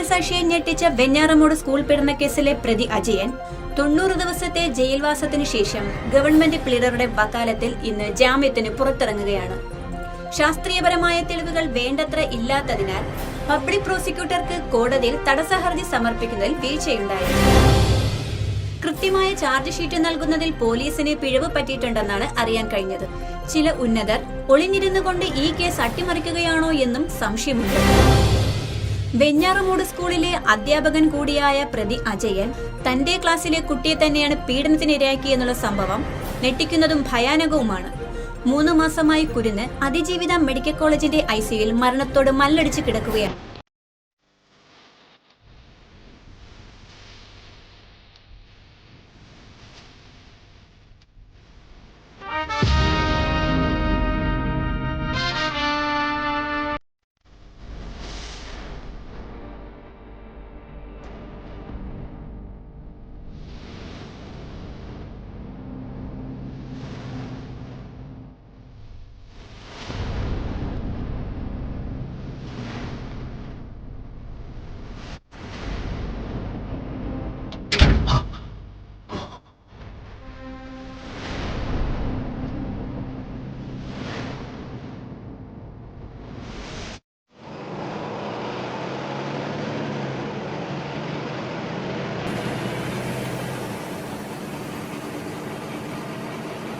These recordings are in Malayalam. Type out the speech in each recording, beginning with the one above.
രക്തസാക്ഷിയെ ഞെട്ടിച്ച വെഞ്ഞാറമൂട് സ്കൂൾ പീഡനക്കേസിലെ പ്രതി അജയൻ 90 ദിവസത്തെ ജയിൽവാസത്തിനു ശേഷം ഗവൺമെന്റ് പ്ലീഡറുടെ വക്കാലത്തിൽ ഇന്ന് ജാമ്യത്തിന് പുറത്തിറങ്ങുകയാണ്. ശാസ്ത്രീയപരമായ തെളിവുകൾ വേണ്ടത്ര ഇല്ലാത്തതിനാൽ പബ്ലിക് പ്രോസിക്യൂട്ടർക്ക് കോടതിയിൽ തടസ്സഹർജി സമർപ്പിക്കുന്നതിൽ വീഴ്ചയുണ്ടായി. കൃത്യമായ ചാർജ് ഷീറ്റ് നൽകുന്നതിൽ പോലീസിന് പിഴവ് പറ്റിയിട്ടുണ്ടെന്നാണ് അറിയാൻ കഴിഞ്ഞത്. ചില ഉന്നതർ ഒളിഞ്ഞിരുന്നു കൊണ്ട് ഈ കേസ് അട്ടിമറിക്കുകയാണോ എന്നും സംശയമുണ്ട്. വെഞ്ഞാറമൂട് സ്കൂളിലെ അധ്യാപകൻ കൂടിയായ പ്രതി അജയൻ തന്റെ ക്ലാസ്സിലെ കുട്ടിയെ തന്നെയാണ് പീഡനത്തിനിരയാക്കിയെന്നുള്ള സംഭവം ഞെട്ടിക്കുന്നതും ഭയാനകവുമാണ്. 3 മാസമായി കുരുന്ന് അതിജീവിത മെഡിക്കൽ കോളേജിന്റെ ICUവിൽ മരണത്തോട് മല്ലടിച്ച് കിടക്കുകയാണ്.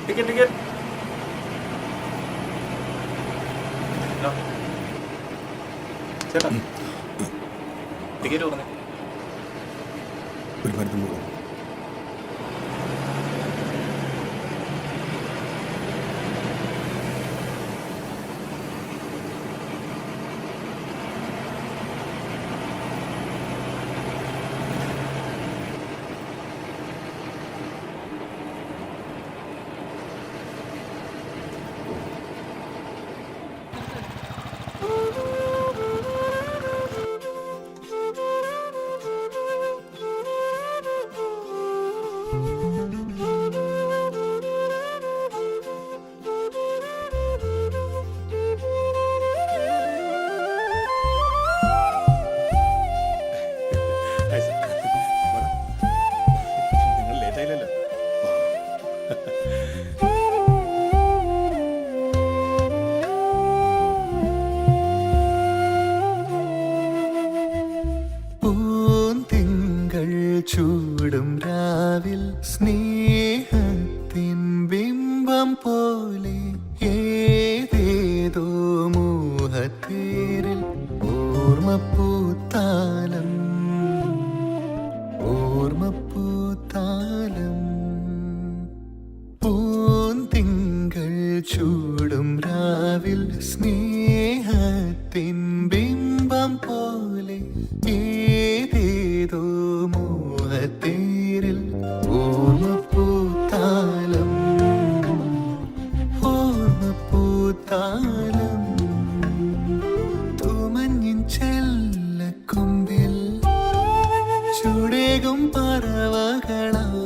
ടിക്കറ്റ് ചേട്ടാ, ടിക്കറ്റ് പറഞ്ഞു. ഒരു മരുന്ന് പോകും. ചൂടും രാവിൽ സ്നേഹത്തിൻ ബിംബം പോലെ ഏതേതോ മോഹത്തേരിൽ ഓർമ്മപ്പൂത്താലം പൂന്തിങ്കൾ ചൂടും രാവിൽ സ്നേഹത്തിൻ ബിംബം പോലെ ഏതേതോ മോഹത്തേരിൽ ഓർമ്മപ്പൂത്താലം തൂമഞ്ഞിൻ ചെല്ലക്കൊമ്പിൽ ചൂടേകും പറവകളായി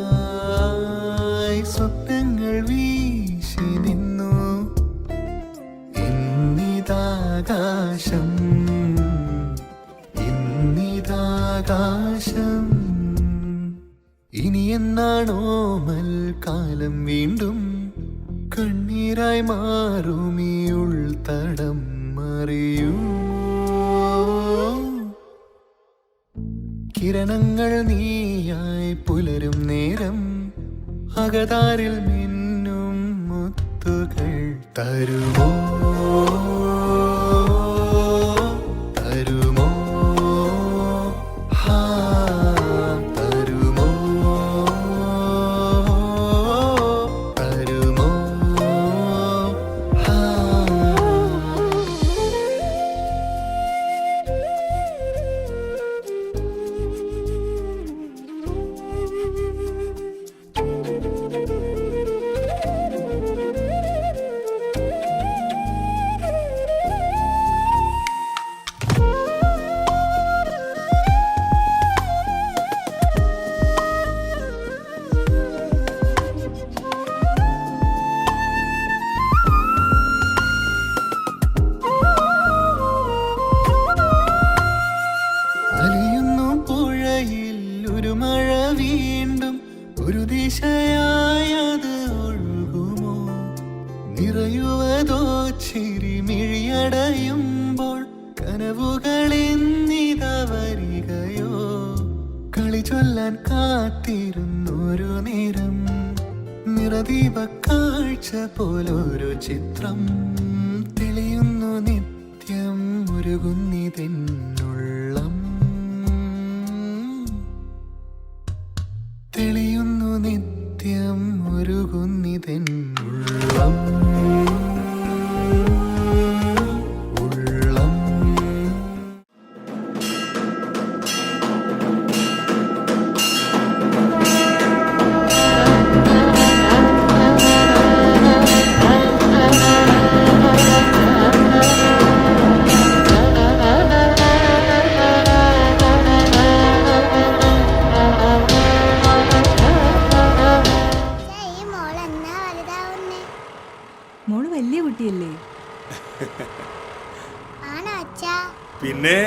സ്വപ്നങ്ങൾ വീശി നിന്നു. ഇന്നിതാകാശം ഇനി എന്നാണോ മൽക്കാലം വീണ്ടും കണ്ണീരായി മാറും ഈ ഉൾത്തടം മറിയൂ. കിരണങ്ങൾ നീയായി പുലരും നേരം അകതാരിൽ മിന്നും മുത്തുകൾ തരുമോ ദിശയായത് ഒഴുകുമോ നിറയുവതോ ചിരിമിഴിയടയുമ്പോൾ കനവുകളിന്നിത വരികയോ കളി ചൊല്ലാൻ കാത്തിരുന്നൊരു നേരം നിറദീപ കാഴ്ച പോലൊരു ചിത്രം തെളിയുന്നു നിത്യം ഉരുകുന്നിതെന്നുള്ളം തെളിയുന്നു നിത്യം ഉരുകുന്നിതെന്നുള്ളം ഉള്ളം ഈ മോൾ എന്നാ വലുതാവുന്നേ? മോള് വലിയ കുട്ടിയല്ലേ? ആണോ അച്ഛാ? പിന്നെ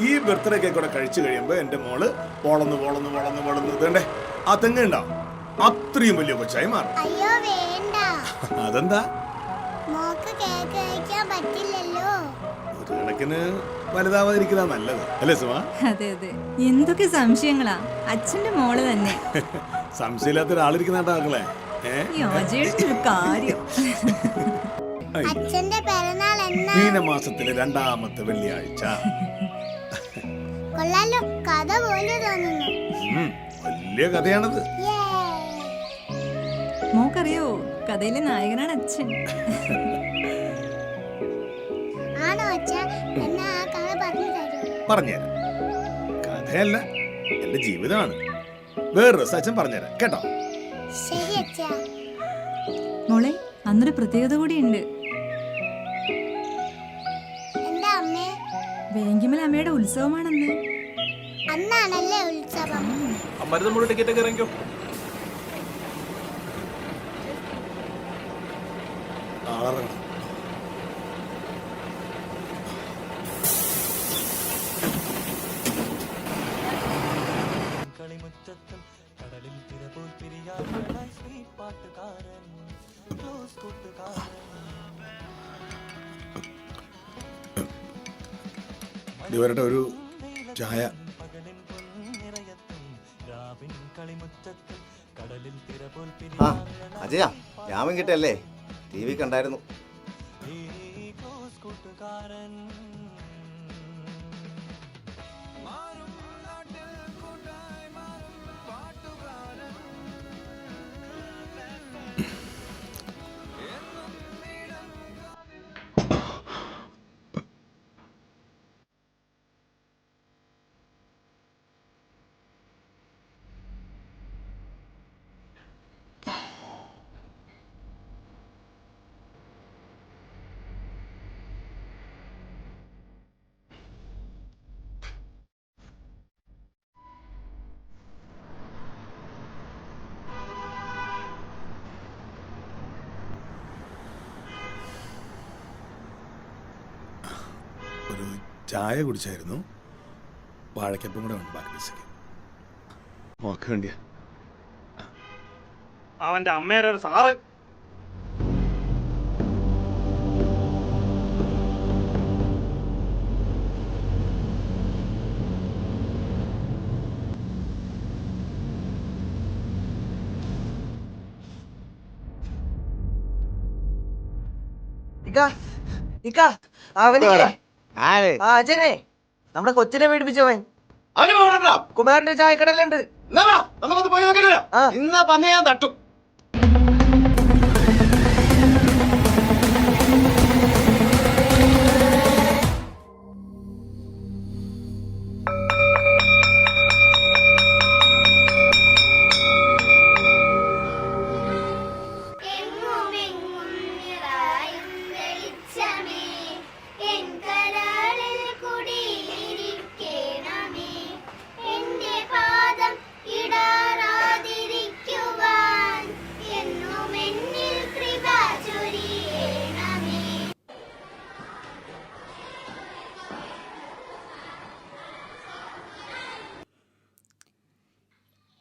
ഈ ബർത്ത്ഡേ കേക്ക് കൂടെ കഴിച്ചു കഴിയുമ്പോ എന്റെ മോള് വളർന്ന് ഇതേണ്ടേ ആ തെങ്ങുണ്ടോ അത്രയും വലിയ കൊച്ചായി മാറും. അയ്യോ വേണ്ട, അതെന്താ? മോക്ക് കേക്ക് കഴിക്കാൻ പറ്റില്ലല്ലോ. ഒരു കണക്കിന് വലുതാവാതിരിക്കുന്ന നല്ലത് അല്ലേ സുമ? അതെ അതെ, എന്തൊക്കെ സംശയങ്ങളാ. അച്ഛന്റെ മോള് തന്നെ. സംശയമില്ലാത്ത ഒരാളിരിക്കുന്ന മക്കളെ. ഈ അജയുടെ ഒരു കാര്യം. അച്ഛന്റെ പിറന്നാൾ എന്നാ? മീനമാസത്തിലെ 2ാമത്തെ വെള്ളിയാഴ്ച. കൊള്ളാലോ, കഥ പോലെ തോന്നുന്നു. വലിയ കഥയാണത്. യേ. മോക്കറിയോ, കഥയിലെ നായകനാണ് അച്ഛൻ. ആണോ അച്ഛാ? എന്നാ ആ കഥ പറഞ്ഞു തരൂ. പറഞ്ഞുതരാം. കഥയല്ല, എന്റെ ജീവിതമാണ്. വേറൊരു ദിവസം അച്ഛൻ പറഞ്ഞുതരാം കേട്ടോ. ശരി അച്ഛാ. മോളെ, അന്നൊരു പ്രത്യേകത കൂടിയുണ്ട്. എന്താ അമ്മേ? വേങ്കിമൽ അമ്മയുടെ ഉത്സവമാണെന്ന്. അന്നാണല്ലേ ഉത്സവം? അമ്മരുത് നമ്മുടെ ടിക്കറ്റ് ഒക്കെ ഇറങ്ങിക്കോ. ആളറങ്ങണം. കളിമുറ്റത്തും കടലിൽ തിരപോൽ പിരിയാൻ പാട്ടുകാരൻ കൂട്ടുകാരൻ ഇവരുടെ ഒരു ചായ. പകലിൻ പൊന്നിറയത്തും രാവിൻ കളിമുറ്റത്തും കടലിൽ തിരപോൽ ആ അജയ, രാമൻ കിട്ടല്ലേ? ടി വി കണ്ടായിരുന്നു. കൂട്ടുകാരൻ ഒരു ചായ കുടിച്ചായിരുന്നു. വാഴക്കപ്പം കൂടെ ഉണ്ട് ബാക്കി ദിവസത്തേക്ക്. മോക്ക് വേണ്ടിയാ. അവന്റെ അമ്മയുടെ ഒരു സാറ്. അജനെ, നമ്മുടെ കൊച്ചിനെ പേടിപ്പിച്ചവൻ കുമാരന്റെ ചായക്കടലുണ്ട്. ഇന്ന പന്നി ഞാൻ തട്ടും.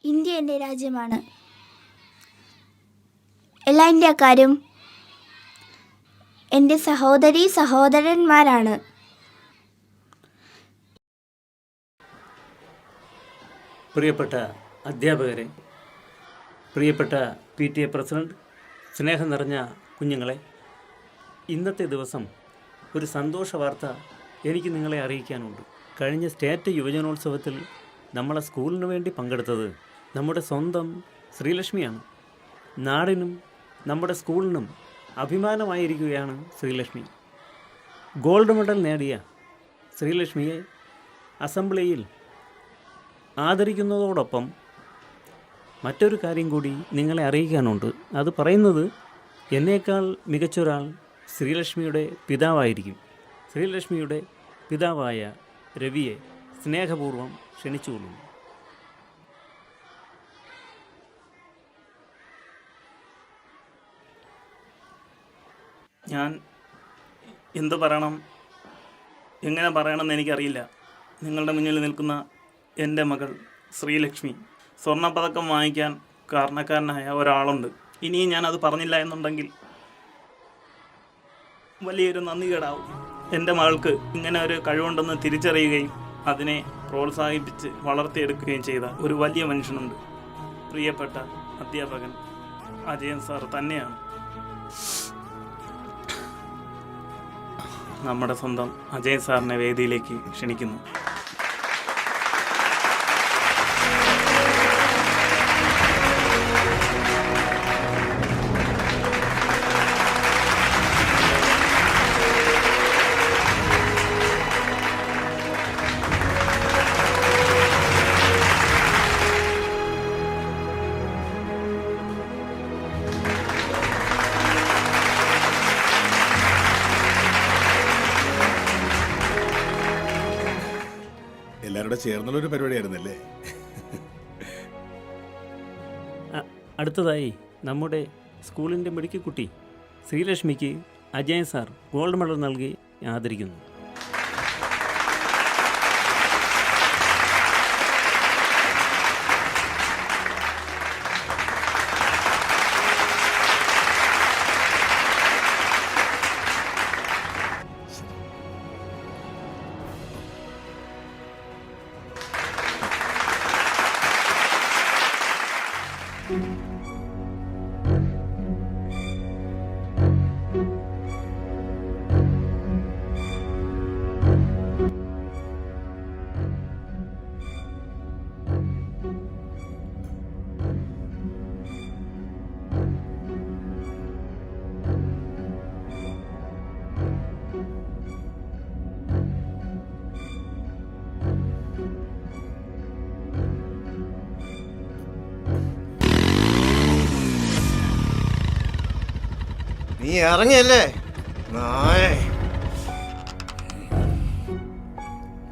ഇന്ത്യ എൻ്റെ രാജ്യമാണ്. എല്ലാ ഇന്ത്യക്കാരും എൻ്റെ സഹോദരീ സഹോദരന്മാരാണ്. പ്രിയപ്പെട്ട അധ്യാപകരെ, പ്രിയപ്പെട്ട PTA പ്രസിഡന്റ്, സ്നേഹം നിറഞ്ഞ കുഞ്ഞുങ്ങളെ, ഇന്നത്തെ ദിവസം ഒരു സന്തോഷ വാർത്ത എനിക്ക് നിങ്ങളെ അറിയിക്കാനുണ്ട്. കഴിഞ്ഞ സ്റ്റേറ്റ് യുവജനോത്സവത്തിൽ നമ്മളെ സ്കൂളിന് വേണ്ടി പങ്കെടുത്തത് നമ്മുടെ സ്വന്തം ശ്രീലക്ഷ്മിയാണ്. നാടിനും നമ്മുടെ സ്കൂളിനും അഭിമാനമായിരിക്കുകയാണ് ശ്രീലക്ഷ്മി. ഗോൾഡ് മെഡൽ നേടിയ ശ്രീലക്ഷ്മിയെ അസംബ്ലിയിൽ ആദരിക്കുന്നതോടൊപ്പം മറ്റൊരു കാര്യം കൂടി നിങ്ങളെ അറിയിക്കാനുണ്ട്. അത് പറയുന്നത് എന്നേക്കാൾ മികച്ചൊരാൾ ശ്രീലക്ഷ്മിയുടെ പിതാവായിരിക്കും. ശ്രീലക്ഷ്മിയുടെ പിതാവായ രവിയെ സ്നേഹപൂർവ്വം ക്ഷണിച്ചുകൊള്ളുന്നു. ഞാൻ എന്ത് പറയണം, എങ്ങനെ പറയണമെന്ന് എനിക്കറിയില്ല. നിങ്ങളുടെ മുന്നിൽ നിൽക്കുന്ന എൻ്റെ മകൾ ശ്രീലക്ഷ്മി സ്വർണ്ണപ്പതക്കം വാങ്ങിക്കാൻ കാരണക്കാരനായ ഒരാളുണ്ട്. ഇനിയും ഞാനത് പറഞ്ഞില്ല എന്നുണ്ടെങ്കിൽ വലിയൊരു നന്ദികേടാവും. എൻ്റെ മകൾക്ക് ഇങ്ങനെ ഒരു കഴിവുണ്ടെന്ന് തിരിച്ചറിയുകയും അതിനെ പ്രോത്സാഹിപ്പിച്ച് വളർത്തിയെടുക്കുകയും ചെയ്ത ഒരു വലിയ മനുഷ്യനുണ്ട്. പ്രിയപ്പെട്ട അധ്യാപകൻ അജയൻ സാർ തന്നെയാണ്. നമ്മുടെ സ്വന്തം അജയൻ സാറിനെ വേദിയിലേക്ക് ക്ഷണിക്കുന്നു. എല്ലാവരുടെ ചേർന്നുള്ളൊരു പരിപാടിയായിരുന്നല്ലേ? അടുത്തതായി നമ്മുടെ സ്കൂളിൻ്റെ മിടുക്കിക്കുട്ടി ശ്രീലക്ഷ്മിക്ക് അജയൻ സാർ ഗോൾഡ് മെഡൽ നൽകി ആദരിക്കുന്നു. നീ ഇറങ്ങിയല്ലേ നായ?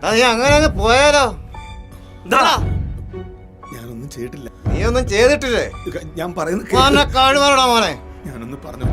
നീ അങ്ങനെ അങ്ങ് പോയാലോ? ഞാനൊന്നും ചെയ്തിട്ടില്ല. നീ ഒന്നും ചെയ്തിട്ടില്ലേ? ഞാൻ പറയുന്നത് കാഴുമാറോടാ മോനെ. ഞാനൊന്നും പറഞ്ഞു.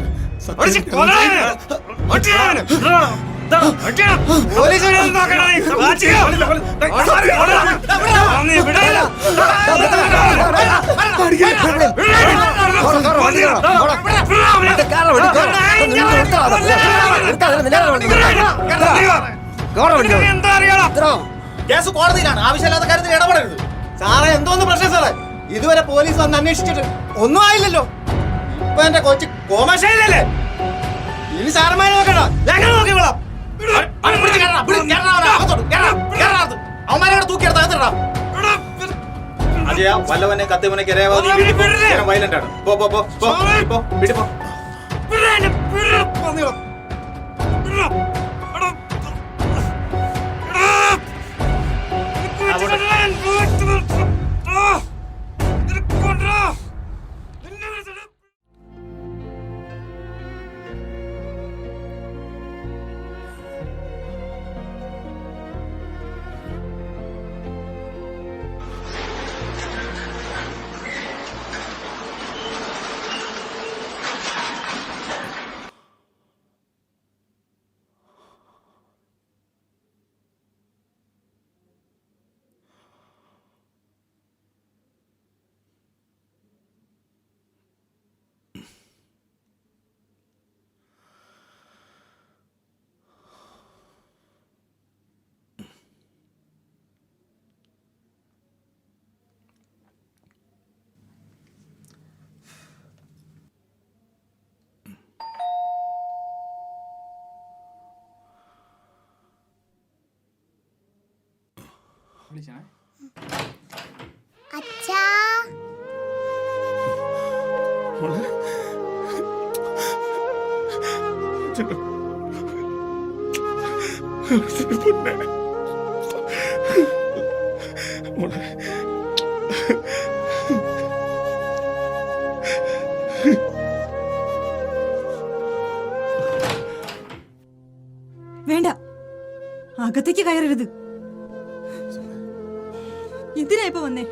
കേസ് കോടതിയിലാണ്, ആവശ്യമില്ലാത്ത കാര്യത്തിൽ ഇടപെടരുത്. സാറേ, എന്തോന്ന് പ്രശ്നം സാറേ? ഇതുവരെ പോലീസ് വന്ന് അന്വേഷിച്ചിട്ട് ഒന്നും ആയില്ലല്ലോ. ഇപ്പൊ എന്റെ കൊച്ചു കോമശയിലല്ലേ? ഇനി സാറന്മാരെ നോക്കണോ? ഞങ്ങൾ നോക്കിക്കോളാം. അവന്മാരെ തൂക്കിയെടുത്ത് അകത്തിടാം. അജയ, വല്ലവനെ കത്തിവനെ വയലന്റ് ആണ്. പോ പോ പോ പോ പോ വീട്ടിൽ പോ. അച്ഛാ മോളെ അച്ഛൻ്റെ പൊന്നേ. മോളെ വേണ്ട, അകത്തേക്ക് കയറരുത്. എന്തിനാ ഇപ്പൊ വന്നേ?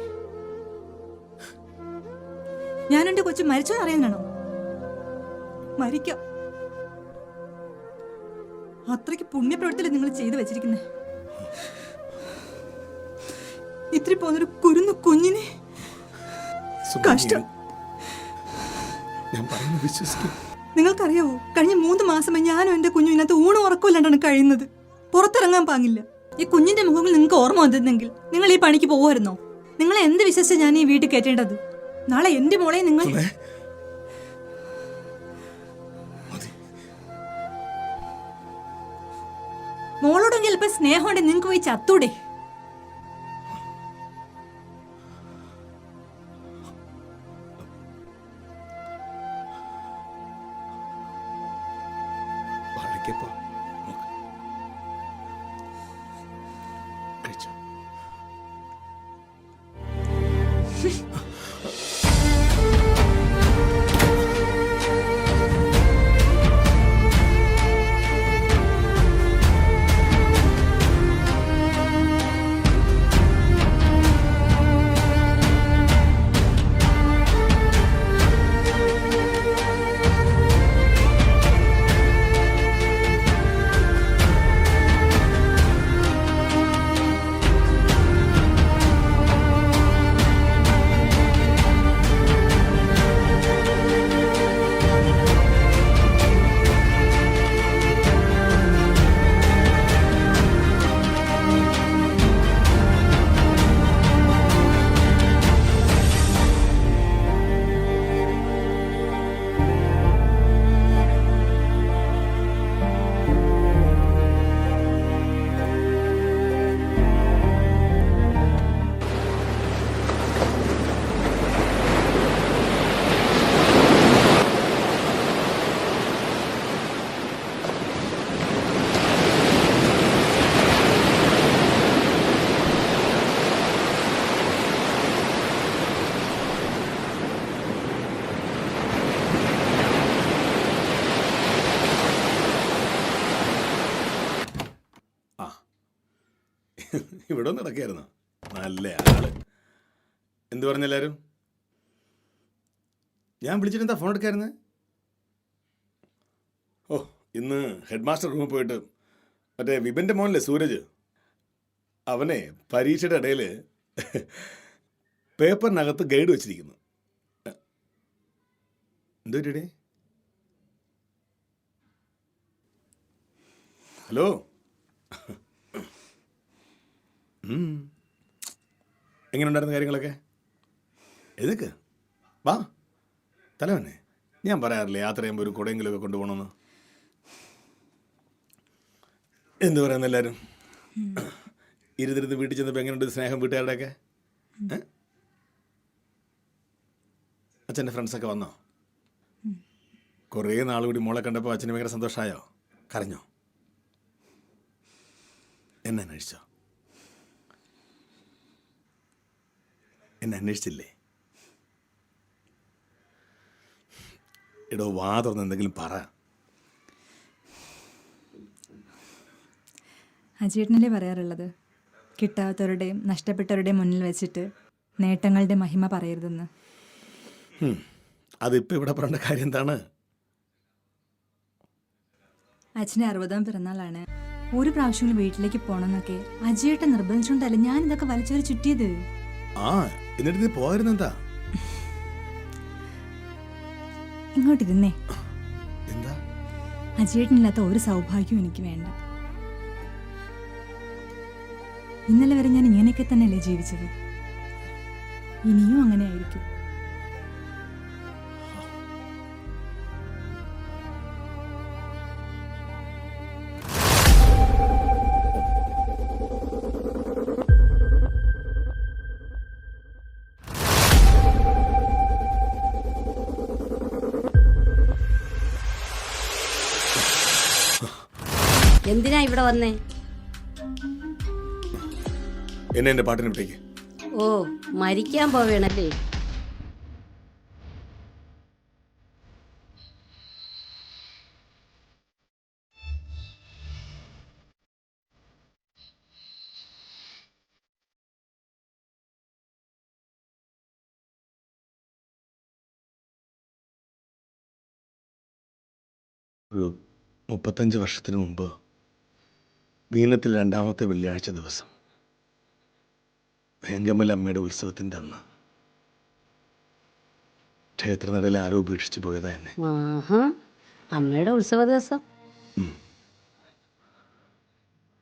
ഞാൻ എന്റെ കൊച്ചു മരിച്ചോന്ന് അറിയാനാണോ? മരിക്കാം. അത്രയ്ക്ക് പുണ്യപ്രവൃത്തിയിൽ നിങ്ങൾ ചെയ്തു വെച്ചിരിക്കുന്നേ. ഇത്തിരി പോന്നൊരു കുരുന്നു കുഞ്ഞിനെ കഷ്ടം. ഞാൻ പറയുന്നത് വിശ്വസിക്കും. നിങ്ങൾക്കറിയാവോ, കഴിഞ്ഞ 3 മാസമായി ഞാനും എന്റെ കുഞ്ഞും ഇതിനകത്ത് ഊണും ഉറക്കമില്ലാണ്ടാണ് കഴിയുന്നത്. പുറത്തിറങ്ങാൻ പാങ്ങില്ല. ഈ കുഞ്ഞിന്റെ മുഖങ്ങൾ നിങ്ങൾക്ക് ഓർമ്മ വന്നിരുന്നെങ്കിൽ നിങ്ങൾ ഈ പണിക്ക് പോകുമായിരുന്നോ? നിങ്ങളെ എന്ത് വിശ്വസിച്ച ഞാൻ ഈ വീട്ടിൽ കയറ്റേണ്ടത്? നാളെ എന്റെ മോളെ നിങ്ങൾ മോളോടെങ്കിൽ ഇപ്പൊ സ്നേഹമുണ്ട്, നിങ്ങൾക്ക് പോയി ചത്തൂടെ? വാഴയ്ക്കപ്പോ കഴിച്ചോ. ഇവിടെ നടക്കായിരുന്നു. നല്ല ആള്. എന്തു പറഞ്ഞെല്ലാരും? ഞാൻ വിളിച്ചിട്ട് എന്താ ഫോൺ എടുക്കായിരുന്നു? ഓ, ഇന്ന് ഹെഡ് മാസ്റ്റർ റൂമിൽ പോയിട്ട് മറ്റേ വിപിൻ്റെ മോനല്ലേ സൂരജ്, അവനെ പരീക്ഷയുടെ ഇടയിൽ പേപ്പറിനകത്ത് ഗൈഡ് വെച്ചിരിക്കുന്നു. എന്തോ ടീ? ഹലോ. എങ്ങനെ ഉണ്ടായിരുന്ന കാര്യങ്ങളൊക്കെ? എതൊക്കെ വാ തലവന്നെ. ഞാൻ പറയാറില്ലേ യാത്ര ചെയ്യുമ്പോൾ ഒരു കുടയെങ്കിലുമൊക്കെ കൊണ്ടുപോകണമെന്ന്. എന്ത് പറയുന്നു എല്ലാവരും? ഇരുന്നിരുന്ന് വീട്ടിൽ ചെന്നപ്പോൾ എങ്ങനെയുണ്ട് സ്നേഹം വീട്ടുകാരുടെയൊക്കെ? അച്ഛൻ്റെ ഫ്രണ്ട്സൊക്കെ വന്നോ? കുറേ നാൾ കൂടി മോളെ കണ്ടപ്പോൾ അച്ഛന് ഭയങ്കര സന്തോഷമായോ? കരഞ്ഞോ? എന്നെ അന്വേഷിച്ചോ? എന്നെ അന്വേഷിച്ചില്ലേ? എടോ, വാ തുറന്ന് എന്തെങ്കിലും പറ. അജീട്ടനല്ലേ പറയാറുള്ളത്, കിട്ടാത്തവരുടെയും നഷ്ടപ്പെട്ടവരുടെയും മുന്നിൽ വെച്ചിട്ട് നേട്ടങ്ങളുടെ മഹിമ പറയരുതെന്ന്. അതിപ്പോൾ ഇവിടെ പറയേണ്ട കാര്യം എന്താണ്? അച്ഛൻ്റെ 60ാം പിറന്നാളാണ്. ഒരു പ്രാവശ്യം വീട്ടിലേക്ക് പോകണമെന്നൊക്കെ അജയേട്ടൻ നിർബന്ധിച്ചുകൊണ്ടല്ല ഞാൻ ഇതൊക്കെ വലിച്ചവരെ ചുറ്റിയത്. ആ, എന്നിട്ട് നീ പോയിരുന്നെന്താ? ഇങ്ങോട്ടിരുന്നേ. എന്താ? അജയേട്ടനില്ലാത്ത ഒരു സൗഭാഗ്യവും എനിക്ക് വേണ്ട. ഇന്നലെ വരെ ഞാൻ ഇങ്ങനെയൊക്കെ തന്നെയല്ലേ ജീവിച്ചത്. ഇനിയും അങ്ങനെ ആയിരിക്കും. എന്തിനാ ഇവിടെ വന്നേ? എന്നെ എന്റെ പാട്ടിന് വിട്ടേക്ക്. ഓ, മരിക്കാൻ പോവേണല്ലേ? ഒരു 35 വർഷത്തിന് മുമ്പ് മീനത്തിൽ 2ാമത്തെ വെള്ളിയാഴ്ച ദിവസം വേങ്കമ്മൽ അമ്മയുടെ ഉത്സവത്തിൻ്റെ അന്ന് ക്ഷേത്രനടയിൽ ആരോ ഉപേക്ഷിച്ചു പോയതാ എന്നെ. ആഹാ, അമ്മയുടെ ഉത്സവ ദിവസം.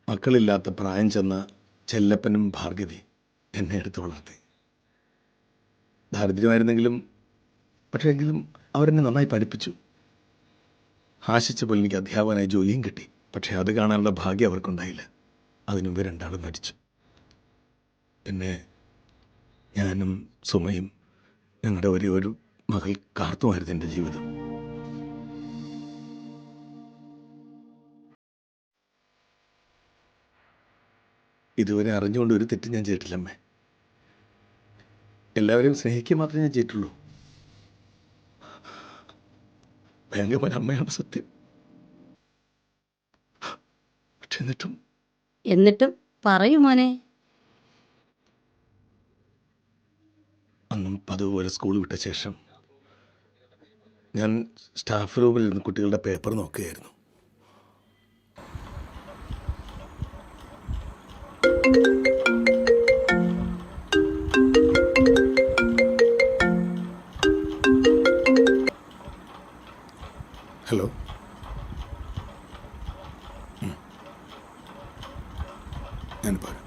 മക്കളില്ലാത്ത പ്രായം ചെന്ന ചെല്ലപ്പനും ഭാർഗവി എന്നെ എടുത്ത് വളർത്തി. ദാരിദ്ര്യമായിരുന്നെങ്കിലും പക്ഷേ എങ്കിലും അവരെന്നെ നന്നായി പഠിപ്പിച്ചു. ആശിച്ച പോലെ എനിക്ക് അധ്യാപകനായി ജോലിയും കിട്ടി. പക്ഷേ അത് കാണാനുള്ള ഭാഗ്യം അവർക്കുണ്ടായില്ല. അതിനുമുമ്പ് 2 മരിച്ചു. പിന്നെ ഞാനും സുമയും ഞങ്ങളുടെ ഒരേ ഒരു മകൾ കാർത്തുമായിരുന്നു എൻ്റെ ജീവിതം. ഇതുവരെ അറിഞ്ഞുകൊണ്ട് ഒരു തെറ്റ് ഞാൻ ചെയ്തിട്ടില്ലമ്മേ. എല്ലാവരെയും സ്നേഹിക്കുക മാത്രമേ ഞാൻ ചെയ്തിട്ടുള്ളൂ. ഭയങ്കര അമ്മയാണ് സത്യം. പക്ഷെ എന്നിട്ടും പറയൂ മോനെ. അന്നും പതുപോലെ സ്കൂൾ വിട്ട ശേഷം ഞാൻ സ്റ്റാഫ് റൂമിൽ ഇരുന്ന് കുട്ടികളുടെ പേപ്പർ നോക്കുകയായിരുന്നു. ഹലോ, ഞാൻ പറയാം.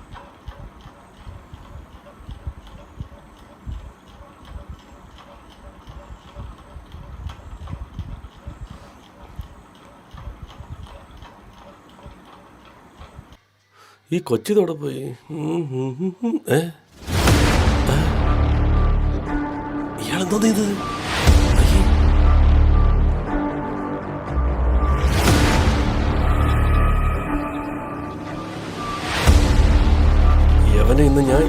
ഈ കൊച്ചിതോടെ പോയി. ഇയാളെന്തോ ഇത്? യവനെ ഇന്ന് ഞാൻ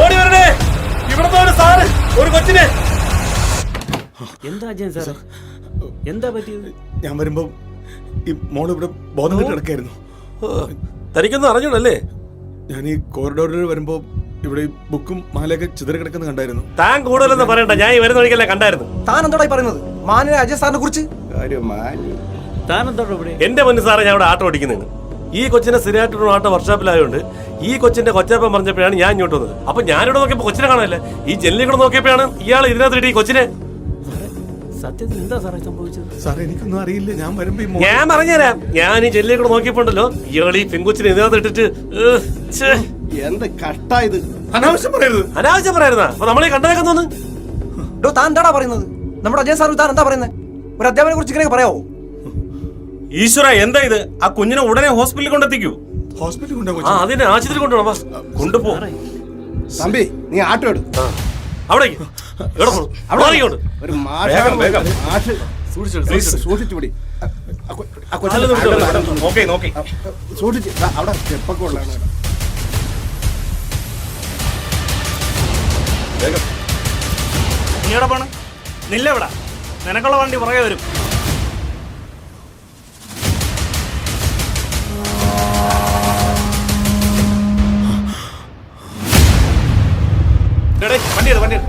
ഓടി വരണേ. ഇവിടുത്തെ ഒരു സാറ് ഒരു കൊച്ചിനെ. എന്താ അജയൻ സാർ, എന്താ പറ്റിയത്? ഞാൻ വരുമ്പോ ഈ മോള് ഇവിടെ ബോധം കെട്ട് കിടക്കായിരുന്നു. തനിക്കൊന്നും അറിഞ്ഞൂടല്ലേ? ഞാൻ ഈ കോറിഡോറിൽ വരുമ്പോ ഇവിടെ ഈ ബുക്കും മാലയൊക്കെ ചിതറി കിടക്കുന്ന കണ്ടായിരുന്നു. താൻ കൂടുതലൊന്നും പറയണ്ട, ഞാൻ ഈ വരുന്ന വഴിക്കല്ലേ കണ്ടായിരുന്നു. താൻ എന്തോടാ പറയുന്നത്? മാനിനെ അജയ് സാറിനെ കുറിച്ച് എന്റെ മുന്നിൽ സാറേ ഞാൻ ഇവിടെ ആട്ടോ ഓടിക്കുന്നത്. ഈ കൊച്ചിനെ സ്ഥിരമായിട്ടൊരു ആട്ടോ വർക്ക്ഷോപ്പിലായതുകൊണ്ട് ഈ കൊച്ചിന്റെ കൊച്ചപ്പം പറഞ്ഞപ്പോഴാണ് ഞാൻ ഇങ്ങോട്ട് വന്നത്. അപ്പൊ ഞാനിവിടെ നോക്കിയപ്പോ കൊച്ചിനെ കാണാനല്ലേ, ഈ ജനലിൽ കൂടെ നോക്കിയപ്പോഴാണ് ഇയാൾ ഇതിനകത്ത് ഈ കൊച്ചിനെ. സത്യത്തിൽ എന്താ സാറേ സംഭവിച്ചത്? സാറേ എനിക്കൊന്നും അറിയില്ല. ഞാൻ വരുമ്പോ ഞാൻ പറഞ്ഞുതരാം. ഞാൻ ഈ ജനലിൽ കൂടെ നോക്കിയപ്പോണ്ടല്ലോ ഇയാൾ ഈ പെൺകൊച്ചിനെ ഇതിനകത്ത് ഇട്ടിട്ട് എന്ത് കഷ്ടായത്. അനാവശ്യം പറയരുത്. അനാവശ്യം പറയായിരുന്നാ? അപ്പൊ നമ്മളീ കണ്ടേക്കാൻ തോന്നുന്നു. താൻ എന്താടാ പറയുന്നത്? നമ്മുടെ അജയ് സാർ താൻ എന്താ പറയുന്നത്? ഒരു അധ്യാപനെ കുറിച്ച് ഇങ്ങനെ പറയാവോ? ഈശ്വര, എന്താ ഇത്? ആ കുഞ്ഞിനെ ഉടനെ ഹോസ്പിറ്റലിൽ കൊണ്ടെത്തിക്കൂ. ഹോസ്പിറ്റലിൽ കൊണ്ടുപോകും. അതിനെ ആശുപത്രി കൊണ്ടുപോകണം. കൊണ്ടുപോ. തമ്പി, നീ ആട്ടോ എടു. അവിടേക്ക് സൂക്ഷിച്ചുപിടി. സൂക്ഷിച്ച് അവിടെ ചെപ്പൊക്കെ ഉള്ളതാണ്. നീ എവിടെ പോണ്? നില്ലെവിടെ? നിനക്കുള്ള വണ്ടി പുറകെ വരും. വണ്ടി എടു, വണ്ടി എടു.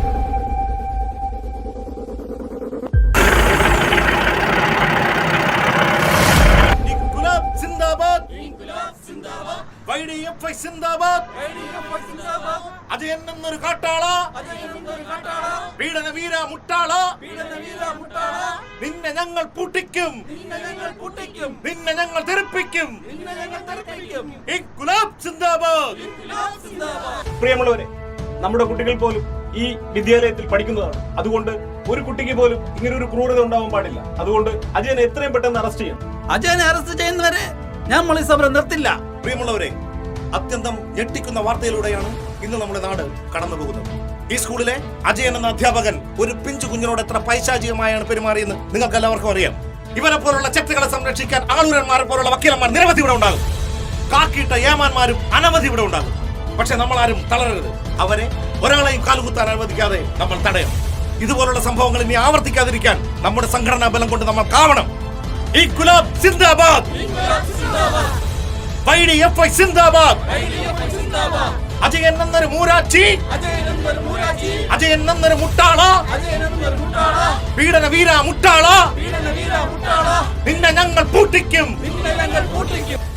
അജയൻ എന്നൊരു കാട്ടാള, പീഡന വീര മുട്ടാള, നിന്നെ ഞങ്ങൾ പൂട്ടിക്കും, നിന്നെ ഞങ്ങൾ തെറിപ്പിക്കും. ഇൻക്വിലാബ് സിന്ദാബാദ്. പ്രിയമുള്ളവരെ, നമ്മുടെ കുട്ടികൾ പോലും ഈ വിദ്യാലയത്തിൽ പഠിക്കുന്നതാണ്. അതുകൊണ്ട് ഒരു കുട്ടിക്ക് പോലും ഇങ്ങനെ ഒരു ക്രൂരത ഉണ്ടാവാൻ പാടില്ല. അതുകൊണ്ട് അജയനെ എത്രയും പെട്ടെന്ന് അറസ്റ്റ് ചെയ്യണം. അജയനെ അറസ്റ്റ് ചെയ്യുന്നവരെ നമ്മൾ ഈ സമരം നിർത്തില്ല. പ്രിയമുള്ളവരെ, അത്യന്തം ഞെട്ടിക്കുന്ന വാർത്തയിലൂടെയാണ് ഇന്ന് നമ്മുടെ നാട് കടന്നു പോകുന്നത്. ഈ സ്കൂളിലെ അജയൻ എന്ന അധ്യാപകൻ ഒരു പിഞ്ചു കുഞ്ഞിനോട് എത്ര പൈശാചികമായാണ് പെരുമാറിയെന്ന് നിങ്ങൾക്ക് എല്ലാവർക്കും അറിയാം. ഇവരെ പോലുള്ള ചെത്തുകളെ സംരക്ഷിക്കാൻ ആളൂരന്മാരെ പോലുള്ള വക്കീലന്മാർ നിരവധി ഇവിടെ ഉണ്ടാകും. കാക്കിയിട്ട ഏമാന്മാരും അനവധി ഇവിടെ ഉണ്ടാകും. പക്ഷെ നമ്മളാരും തളരരുത്. അവരെ ഒരാളെയും കാലുകുത്താൻ അനുവദിക്കാതെ നമ്മൾ തടയണം. ഇതുപോലുള്ള സംഭവങ്ങൾ ഇനി ആവർത്തിക്കാതിരിക്കാൻ നമ്മുടെ സംഘടനാ ബലം കൊണ്ട് നമ്മൾ കാവണം. ഇൻക്വിലാബ് സിന്ദാബാദ്, YDFI സിന്ദാബാദ്. അജയൻ എന്നൊരു മൂരാച്ചി, അജയൻ എന്നൊരു മുട്ടാള, പീഡന വീര മുട്ടാള, നിന്നെ ഞങ്ങൾ പൂട്ടിക്കും.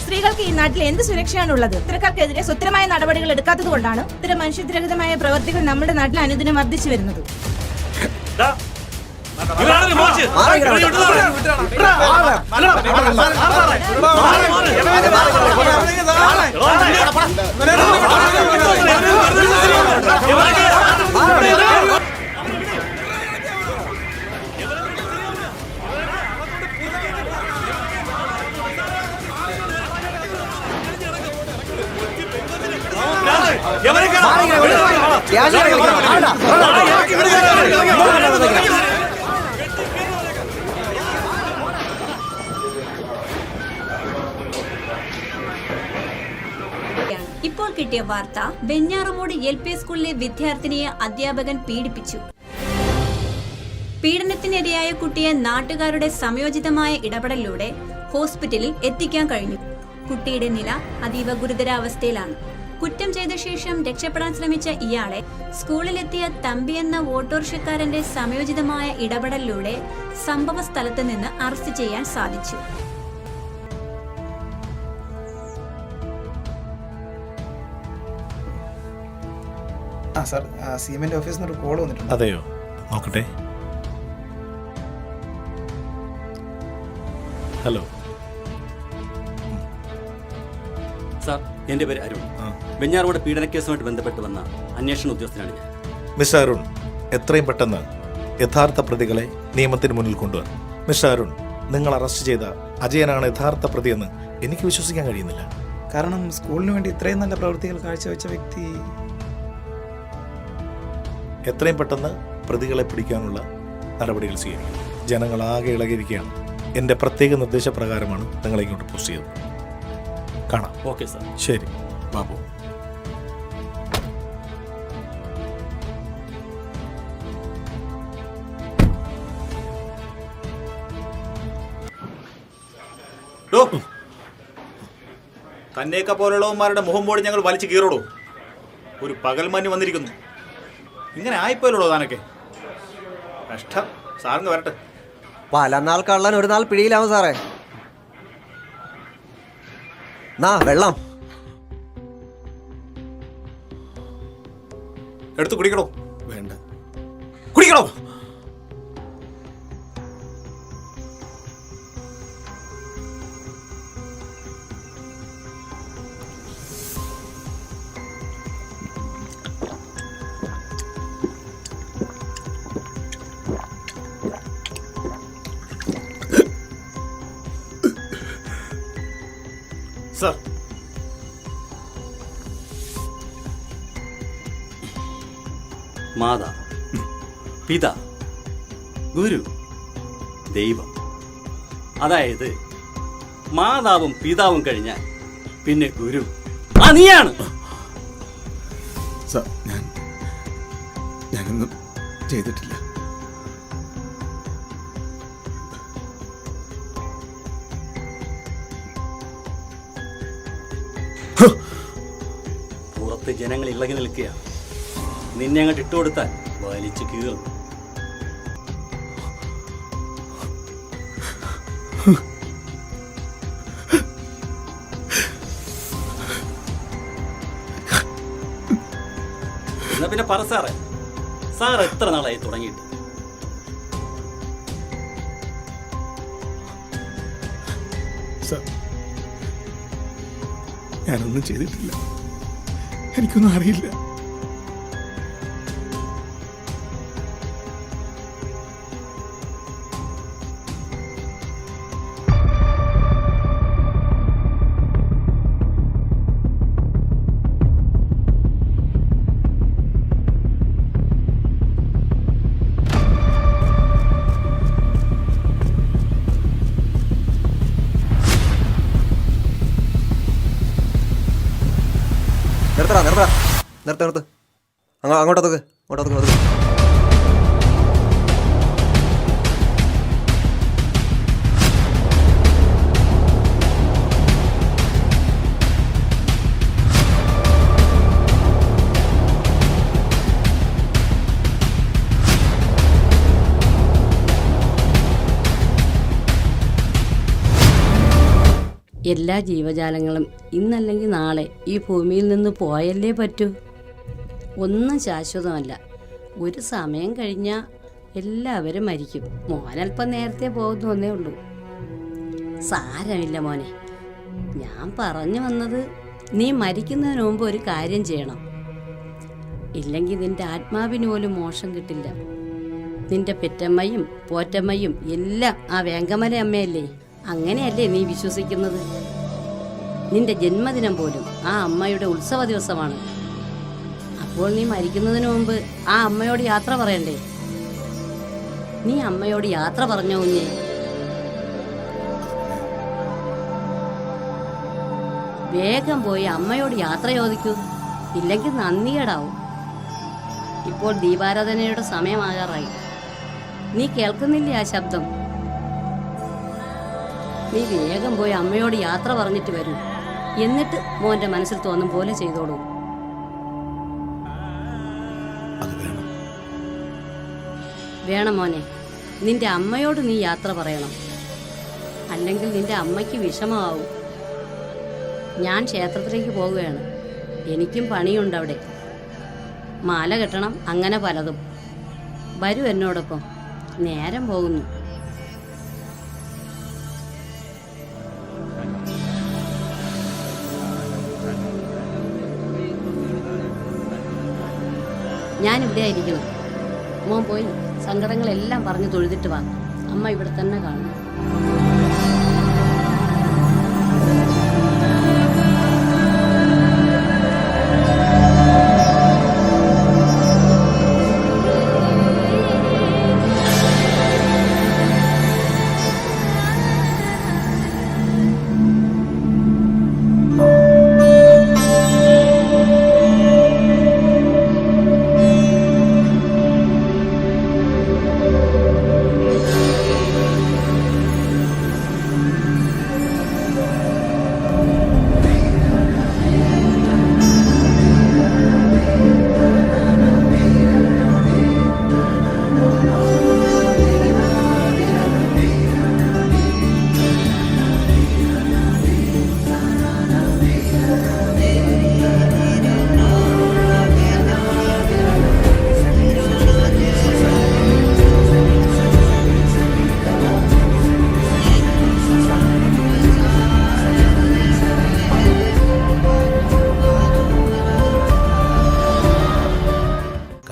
സ്ത്രീകൾക്ക് ഈ നാട്ടിൽ എന്ത് സുരക്ഷയാണുള്ളത്? ഇത്തരക്കാർക്കെതിരെ സുസ്ഥിരമായ നടപടികൾ എടുക്കാത്തത് കൊണ്ടാണ് ഇത്തരം മനുഷ്യരഹിതമായ പ്രവൃത്തികൾ നമ്മുടെ നാട്ടിൽ അനുദിനം വർദ്ധിച്ചു വരുന്നത്. ഇപ്പോൾ കിട്ടിയ വാർത്ത, വെഞ്ഞാറമൂട് LP സ്കൂളിലെ വിദ്യാർത്ഥിനിയെ അധ്യാപകൻ പീഡിപ്പിച്ചു. പീഡനത്തിനിരയായ കുട്ടിയെ നാട്ടുകാരുടെ സംയോജിതമായ ഇടപെടലിലൂടെ ഹോസ്പിറ്റലിൽ എത്തിക്കാൻ കഴിഞ്ഞു. കുട്ടിയുടെ നില അതീവ ഗുരുതരാവസ്ഥയിലാണ്. കുറ്റം ചെയ്ത ശേഷം രക്ഷപ്പെടാൻ ശ്രമിച്ച ഇയാളെ സ്കൂളിലെത്തിയ തമ്പി എന്ന ഓട്ടോറിക്ഷക്കാരന്റെ സംയോജിതമായ ഇടപെടലിലൂടെ സംഭവ സ്ഥലത്ത് നിന്ന് അറസ്റ്റ് ചെയ്യാൻ സാധിച്ചു. സർ, സിഎമ്മിന്റെ ഓഫീസിൽ നിന്ന് ഒരു കോൾ വന്നിട്ടുണ്ട്. അതെയോ? നോക്കട്ടെ. ഹലോ സാർ, എൻ്റെ പേര് അരുൺ. വെഞ്ഞാറമൂട് പീഡനക്കേസുമായിട്ട് ബന്ധപ്പെട്ട് വന്ന അന്വേഷണ ഉദ്യോഗസ്ഥനാണ് ഞാൻ. മിസ്റ്റർ അരുൺ, എത്രയും പെട്ടെന്ന് യഥാർത്ഥ പ്രതികളെ നിയമത്തിന് മുന്നിൽ കൊണ്ടുവരണം. മിസ്റ്റർ അരുൺ, നിങ്ങൾ അറസ്റ്റ് ചെയ്ത അജയനാണ് യഥാർത്ഥ പ്രതിയെന്ന് എനിക്ക് വിശ്വസിക്കാൻ കഴിയുന്നില്ല. കാരണം സ്കൂളിന് വേണ്ടി ഇത്രയും നല്ല പ്രവൃത്തികൾ കാഴ്ചവെച്ച വ്യക്തി. എത്രയും പെട്ടെന്ന് പ്രതികളെ പിടിക്കാനുള്ള നടപടികൾ സ്വീകരിക്കും. ജനങ്ങളാകെ ഇളകിയിരിക്കുകയാണ്. എൻ്റെ പ്രത്യേക നിർദ്ദേശപ്രകാരമാണ് നിങ്ങളെ ഇങ്ങോട്ട് പോസ്റ്റ് ചെയ്തത്. കാണാം. Okay sir. ശരി ബാബു. തന്നെയൊക്കെ പോലുള്ളവന്മാരുടെ മുഖം പോടി ഞങ്ങൾ വലിച്ചു കീറോടോ. ഒരു പകൽമഞ്ഞ് വന്നിരിക്കുന്നു. ഇങ്ങനെ ആയിപ്പോയല്ലോ താനൊക്കെ. കഷ്ടം. സാറിന് വരട്ടെ. പല നാൾ കള്ളൻ ഒരു നാൾ പിടിയിലാവും സാറേ. വെള്ളം എടുത്ത് കുടിക്കണോ? വേണ്ട. കുടിക്കണോ? സർ, മാതാ, പിതാ, ഗുരു, ദൈവം. അതായത് മാതാവും പിതാവും കഴിഞ്ഞാൽ പിന്നെ ഗുരു നീയാണ്. സർ, ഞാനൊന്നും ചെയ്തിട്ടില്ല. പുറത്ത് ജനങ്ങൾ ഇളകി നിൽക്കുക. നിന്നെ അങ്ങോട്ട് ഇട്ടുകൊടുത്താൽ വലിച്ചു കീറും. എന്നാ പിന്നെ പറ സാറേ, സാർ എത്ര നാളായി തുടങ്ങിയിട്ട്? ഞാനൊന്നും ചെയ്തിട്ടില്ല. എനിക്കൊന്നും അറിയില്ല. നിർത്ത്. അങ്ങോട്ടൊക്കെ. എല്ലാ ജീവജാലങ്ങളും ഇന്നല്ലെങ്കിൽ നാളെ ഈ ഭൂമിയിൽ നിന്ന് പോയല്ലേ പറ്റൂ. ഒന്നും ശാശ്വതമല്ല. ഒരു സമയം കഴിഞ്ഞാൽ എല്ലാവരും മരിക്കും. മോനൽപ്പം നേരത്തെ പോകുന്നേ ഉള്ളൂ. സാരമില്ല മോനെ. ഞാൻ പറഞ്ഞു വന്നത്, നീ മരിക്കുന്നതിന് മുമ്പ് ഒരു കാര്യം ചെയ്യണം. ഇല്ലെങ്കിൽ നിന്റെ ആത്മാവിന് പോലും മോക്ഷം കിട്ടില്ല. നിന്റെ പെറ്റമ്മയും പോറ്റമ്മയും എല്ലാം ആ വേങ്കമല അമ്മയല്ലേ? അങ്ങനെയല്ലേ നീ വിശ്വസിക്കുന്നത്? നിന്റെ ജന്മദിനം പോലും ആ അമ്മയുടെ ഉത്സവ ദിവസമാണ്. അപ്പോൾ നീ മരിക്കുന്നതിന് മുമ്പ് ആ അമ്മയോട് യാത്ര പറയണ്ടേ? നീ അമ്മയോട് യാത്ര പറഞ്ഞോ കുഞ്ഞേ? വേഗം പോയി അമ്മയോട് യാത്ര ചോദിക്കൂ. ഇല്ലെങ്കിൽ നന്ദികേടാവും. ഇപ്പോൾ ദീപാരാധനയുടെ സമയമാകാറായി. നീ കേൾക്കുന്നില്ലേ ആ ശബ്ദം? നീ വേഗം പോയി അമ്മയോട് യാത്ര പറഞ്ഞിട്ട് വരൂ. എന്നിട്ട് മോന്റെ മനസ്സിൽ തോന്നും പോലെ ചെയ്തോളൂ. വേണം മോനെ. നിന്റെ അമ്മയോട് നീ യാത്ര പറയണം. അല്ലെങ്കിൽ നിന്റെ അമ്മയ്ക്ക് വിഷമമാവും. ഞാൻ ക്ഷേത്രത്തിലേക്ക് പോവുകയാണ്. എനിക്കും പണിയുണ്ട് അവിടെ. മാല കെട്ടണം, അങ്ങനെ പലതും. വരൂ എന്നോടൊപ്പം. നേരം പോകുന്നു. ഞാനിവിടെ ആയിരിക്കണം. മോൻ പോയി സങ്കടങ്ങളെല്ലാം പറഞ്ഞ് തൊഴുതിട്ട് വാ. അമ്മ ഇവിടെ തന്നെ കാണും.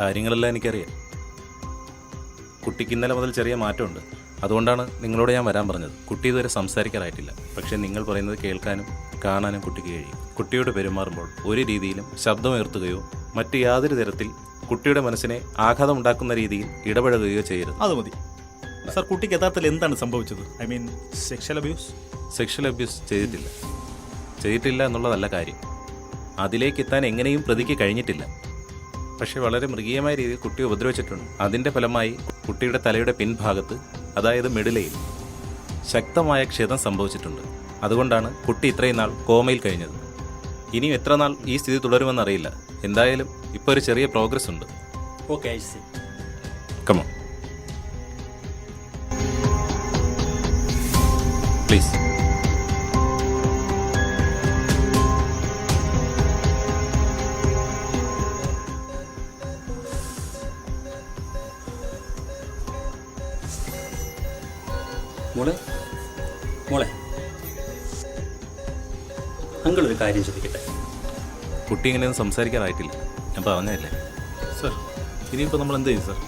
കാര്യങ്ങളെല്ലാം എനിക്കറിയാം. കുട്ടിക്ക് ഇന്നലെ മുതൽ ചെറിയ മാറ്റമുണ്ട്. അതുകൊണ്ടാണ് നിങ്ങളോട് ഞാൻ വരാൻ പറഞ്ഞത്. കുട്ടി ഇതുവരെ സംസാരിക്കാറായിട്ടില്ല. പക്ഷേ നിങ്ങൾ പറയുന്നത് കേൾക്കാനും കാണാനും കുട്ടിക്ക് കഴിയും. കുട്ടിയോട് പെരുമാറുമ്പോൾ ഒരു രീതിയിലും ശബ്ദമുയർത്തുകയോ മറ്റു യാതൊരു തരത്തിൽ കുട്ടിയുടെ മനസ്സിനെ ആഘാതമുണ്ടാക്കുന്ന രീതിയിൽ ഇടപഴകുകയോ ചെയ്യരുത്. അത് മതി സാർ. കുട്ടിക്ക് യഥാർത്ഥത്തിൽ എന്താണ് സംഭവിച്ചത്? I mean sexual abuse? Sexual abuse ചെയ്തിട്ടില്ല എന്നുള്ളതല്ല കാര്യം. അതിലേക്ക് എത്താൻ എങ്ങനെയും പ്രതിക്ക് കഴിഞ്ഞിട്ടില്ല. പക്ഷേ വളരെ മൃഗീയമായ രീതിയിൽ കുട്ടിയെ ഉപദ്രവിച്ചിട്ടുണ്ട്. അതിൻ്റെ ഫലമായി കുട്ടിയുടെ തലയുടെ പിൻഭാഗത്ത്, അതായത് മിഡിലയിൽ ശക്തമായ ക്ഷതം സംഭവിച്ചിട്ടുണ്ട്. അതുകൊണ്ടാണ് കുട്ടി ഇത്രയും നാൾ കോമയിൽ കഴിഞ്ഞത്. ഇനിയും എത്ര നാൾ ഈ സ്ഥിതി തുടരുമെന്നറിയില്ല. എന്തായാലും ഇപ്പോൾ ഒരു ചെറിയ പ്രോഗ്രസ് ഉണ്ട്. Okay, I see. Come on please. മോളെ, അങ്കിളൊരു കാര്യം ചോദിക്കട്ടെ? കുട്ടി ഇങ്ങനെയൊന്നും സംസാരിക്കാറായിട്ടില്ല. ഞാൻ പറഞ്ഞതല്ലേ സർ. ഇനിയിപ്പോൾ നമ്മൾ എന്ത് ചെയ്യും സർ?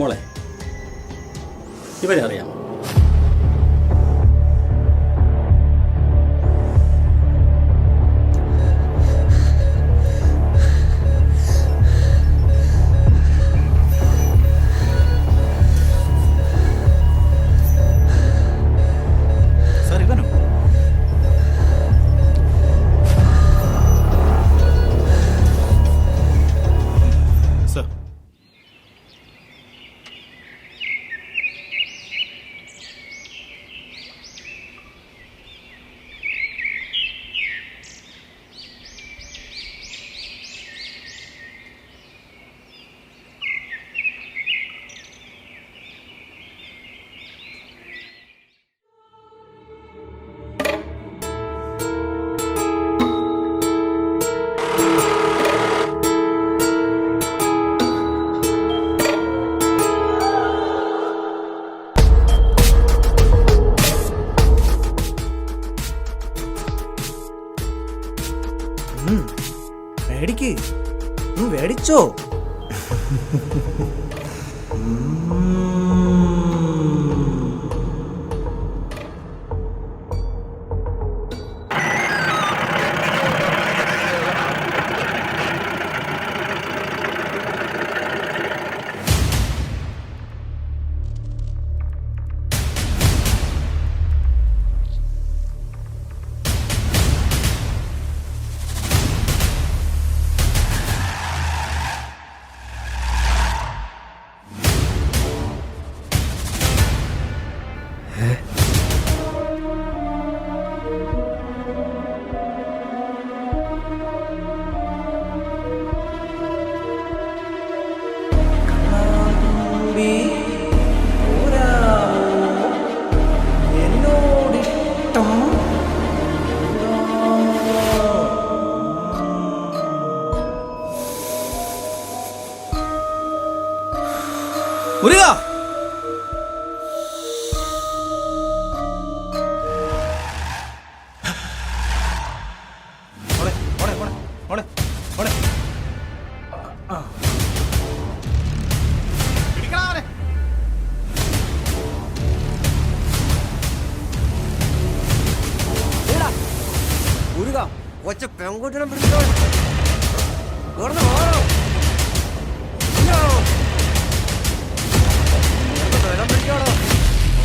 മോളെ, ഇവരെ അറിയാമോ? കഴിച്ചോ? മുരുക, മുരുക ഒച്ച പെൺകുട്ടിനെ പിടിച്ചോ.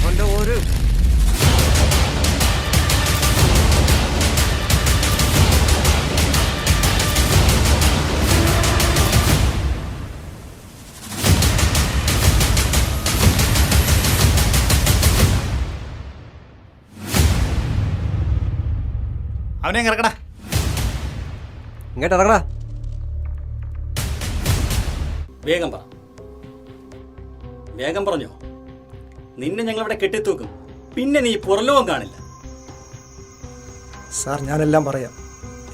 അവന്റെ ഒരു അവനെ ഇറക്കടാ, ഇങ്ങോട്ട് ഇറങ്ങടാ. വേഗം പറ, വേഗം പറഞ്ഞോ. നിന്നെ ഞങ്ങളിവിടെ കെട്ടിത്തൂക്കും, പിന്നെ നീ പുറലോകം കാണില്ല. സാർ, ഞാനെല്ലാം പറയാം.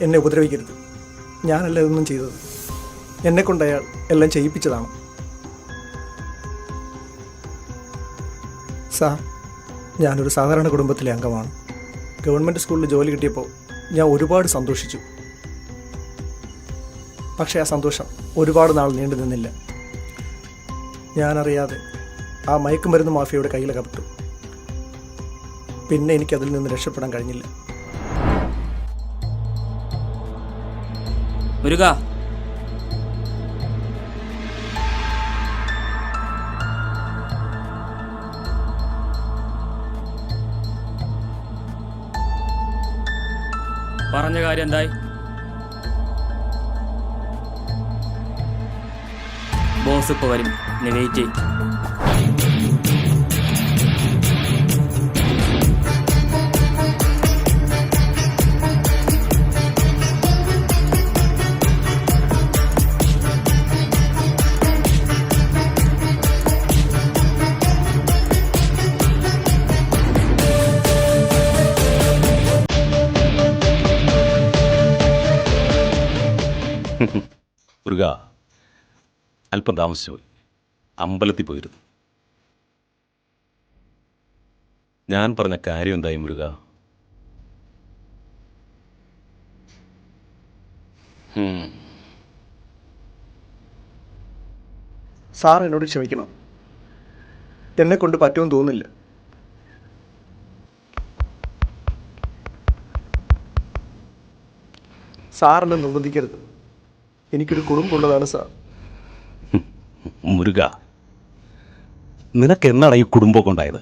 എന്നെ ഉപദ്രവിക്കരുത്. ഞാനല്ല ഇതൊന്നും ചെയ്തത്. എന്നെക്കൊണ്ട് അയാൾ എല്ലാം ചെയ്യിപ്പിച്ചതാണ്. സാർ, ഞാനൊരു സാധാരണ കുടുംബത്തിലെ അംഗമാണ്. ഗവൺമെൻറ് സ്കൂളിൽ ജോലി കിട്ടിയപ്പോൾ ഞാൻ ഒരുപാട് സന്തോഷിച്ചു. പക്ഷേ ആ സന്തോഷം ഒരുപാട് നാൾ നീണ്ടു നിന്നില്ല. ഞാനറിയാതെ ആ മയക്കുമരുന്ന് മാഫിയയുടെ കയ്യിലകപ്പെട്ടു. പിന്നെ എനിക്കതിൽ നിന്ന് രക്ഷപ്പെടാൻ കഴിഞ്ഞില്ല. മുരുക, പറഞ്ഞ കാര്യം എന്തായി? ബോസ് ഇപ്പൊ വരും, നീ വെയിറ്റ് ചെയ്യും. മുരുക, അല്പം താമസിച്ചു പോയി. അമ്പലത്തിൽ പോയിരുന്നു. ഞാൻ പറഞ്ഞ കാര്യം എന്തായി മുരുക? സാർ എന്നോട് ക്ഷമിക്കണം. എന്നെ കൊണ്ട് പറ്റുമെന്ന് തോന്നുന്നില്ല. സാറിനെ നിർബന്ധിക്കരുത്. എനിക്കൊരു കുടുംബമുള്ളതാണ് സാർ. മുരുക, നിനക്ക് എന്നാണ് ഈ കുടുംബമൊക്കെ ഉണ്ടായത്?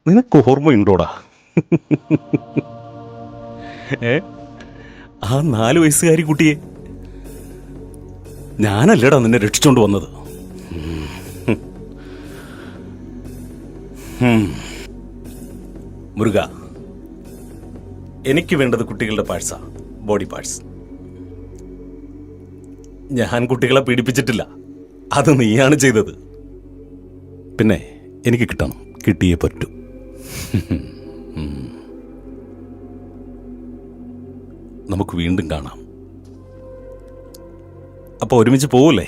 നിനക്ക് ഓർമ്മയുണ്ടോടാ? ആ 4 വയസ്സുകാരി കുട്ടിയെ ഞാനല്ലേടാ നിന്നെ രക്ഷിച്ചോണ്ട് വന്നത്. മുരുക, എനിക്ക് വേണ്ടത് കുട്ടികളുടെ പാർട്സാ, ബോഡി പാർട്സ്. ഞാൻ കുട്ടികളെ പീഡിപ്പിച്ചിട്ടില്ല, അത് നീയാണ് ചെയ്തത്. പിന്നെ എനിക്ക് കിട്ടണം, കിട്ടിയേ പറ്റൂ. നമുക്ക് വീണ്ടും കാണാം. അപ്പോൾ ഒരുമിച്ച് പോവൂലേ?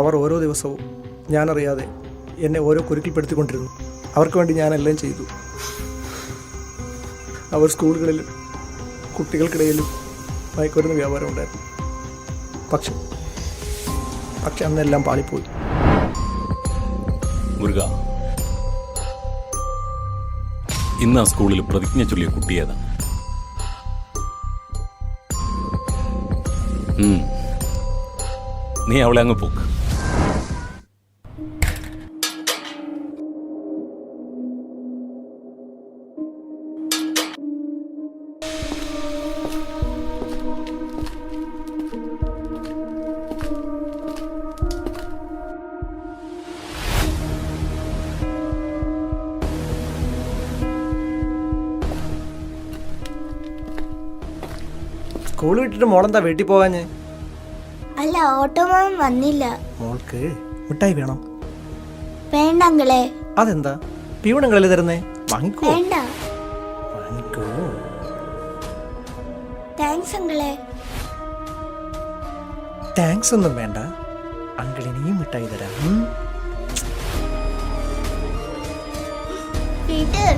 അവർ ഓരോ ദിവസവും ഞാനറിയാതെ എന്നെ ഓരോ കുരുക്കിൽപ്പെടുത്തിക്കൊണ്ടിരുന്നു. അവർക്ക് വേണ്ടി ഞാനെല്ലാം ചെയ്തു. അവർ സ്കൂളുകളിലും കുട്ടികൾക്കിടയിലും മയക്കുമരുന്ന് വ്യാപാരം ഉണ്ടായിരുന്നു. പക്ഷെ അന്നെല്ലാം പാളിപ്പോയി. മുരുക, ഇന്ന് ആ സ്കൂളിൽ പ്രതിജ്ഞ ചൊല്ലിയ കുട്ടിയേതാണ്? നീ അവളെ അങ്ങ് പോക്ക്. സ്കൂൾ വിട്ടിട്ട് മോളെന്താ വീട്ടിൽ പോകാഞ്ഞ്? അല്ല, ഓട്ടോമാൻ വന്നില്ല. മോൾക്ക് മിഠായി വേണോ? വേണ്ട അങ്കിളെ. അതെന്താ പീവണങ്ങളല്ലേ തരുന്നേ? വാങ്ങിക്കോ. വേണ്ട. വാങ്ങിക്കോ. താങ്ക്സ് അങ്കിളെ. താങ്ക്സ് ഒന്നും വേണ്ട, അങ്കിൾ ഇനിയും മിഠായി തരാം. പീറ്റർ,